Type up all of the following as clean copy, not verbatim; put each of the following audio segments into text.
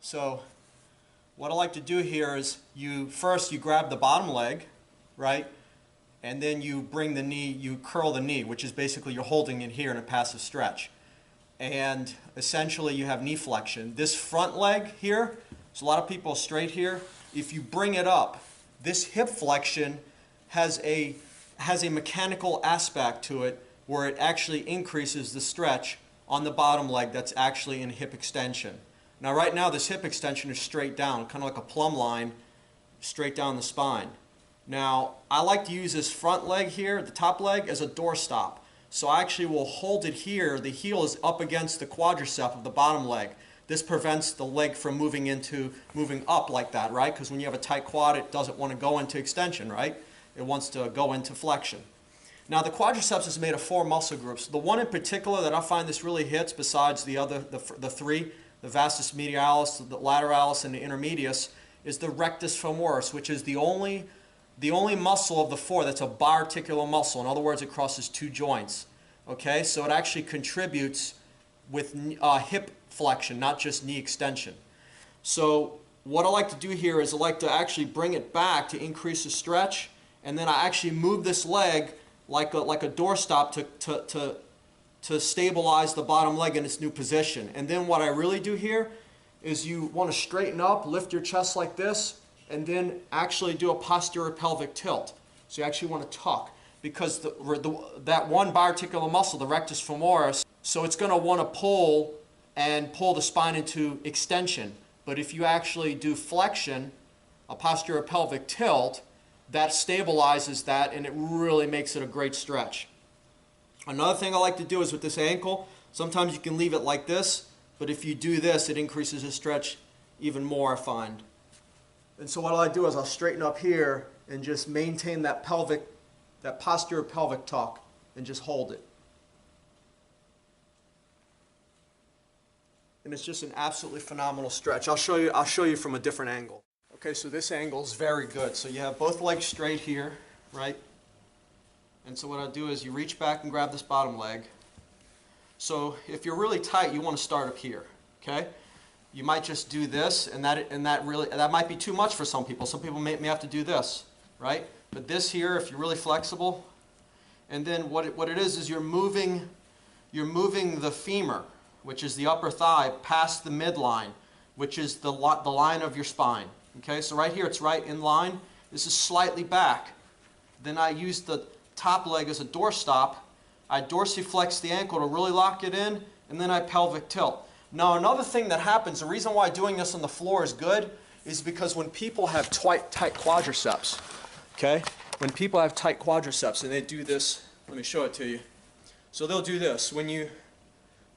So what I like to do here is first you grab the bottom leg, right? And then you bring the knee, you curl the knee, which is basically you're holding it here in a passive stretch. And essentially you have knee flexion. This front leg here, so a lot of people straight here, if you bring it up, this hip flexion has a mechanical aspect to it where it actually increases the stretch on the bottom leg that's actually in hip extension. Now right now this hip extension is straight down, kind of like a plumb line, straight down the spine. Now I like to use this front leg here, the top leg, as a doorstop. So I actually will hold it here, the heel is up against the quadricep of the bottom leg. This prevents the leg from moving up like that, right? Because when you have a tight quad, it doesn't want to go into extension, right? It wants to go into flexion. Now the quadriceps is made of 4 muscle groups. The one in particular that I find this really hits, besides the three, the vastus medialis, the lateralis, and the intermedius, is the rectus femoris, which is the only muscle of the 4 that's a biarticular muscle. In other words, it crosses 2 joints. Okay, so it actually contributes with hip flexion, not just knee extension. So what I like to do here is I like to actually bring it back to increase the stretch, and then I actually move this leg like a doorstop to stabilize the bottom leg in its new position. And then what I really do here is you want to straighten up, lift your chest like this, and then actually do a posterior pelvic tilt. So you actually want to tuck, because that one biarticular muscle, the rectus femoris, so it's going to want to pull the spine into extension. But if you actually do flexion, a posterior pelvic tilt, that stabilizes that and it really makes it a great stretch. Another thing I like to do is with this ankle, sometimes you can leave it like this, but if you do this, it increases the stretch even more, I find. And so what I do is I'll straighten up here and just maintain that posterior pelvic tuck and just hold it. And it's just an absolutely phenomenal stretch. I'll show you from a different angle. Okay, so this angle is very good. So you have both legs straight here, right? And so what I do is you reach back and grab this bottom leg. So if you're really tight, you want to start up here, okay? You might just do this, and that might be too much for some people. Some people may have to do this, right? But this here, if you're really flexible, and then what it is you're moving the femur, which is the upper thigh, past the midline, which is the line of your spine. Okay, so right here it's right in line. This is slightly back. Then I use the top leg as a doorstop. I dorsiflex the ankle to really lock it in, and then I pelvic tilt. Now another thing that happens, the reason why doing this on the floor is good, is because when people have tight quadriceps, okay? When people have tight quadriceps and they do this, let me show it to you. So they'll do this. When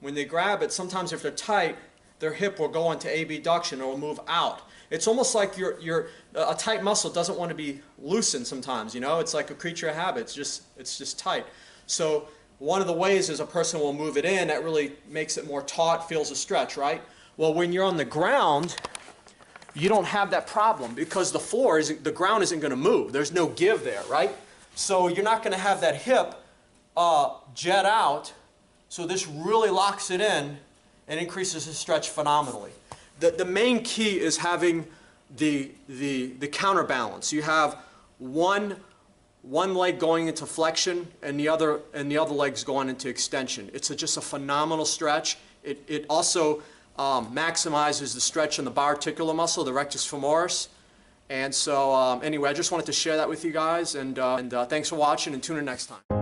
they grab it, sometimes if they're tight, their hip will go into abduction or will move out. It's almost like a tight muscle doesn't want to be loosened sometimes, you know? It's like a creature of habit. It's just tight. So one of the ways is a person will move it in. That really makes it more taut, feels a stretch, right? Well, when you're on the ground, you don't have that problem because the ground isn't going to move. There's no give there, right? So you're not going to have that hip jet out. So this really locks it in and increases the stretch phenomenally. The main key is having the counterbalance. You have one leg going into flexion and the other leg's going into extension. It's just a phenomenal stretch. It also maximizes the stretch in the biarticular muscle, the rectus femoris. And so anyway, I just wanted to share that with you guys, and thanks for watching, and tune in next time.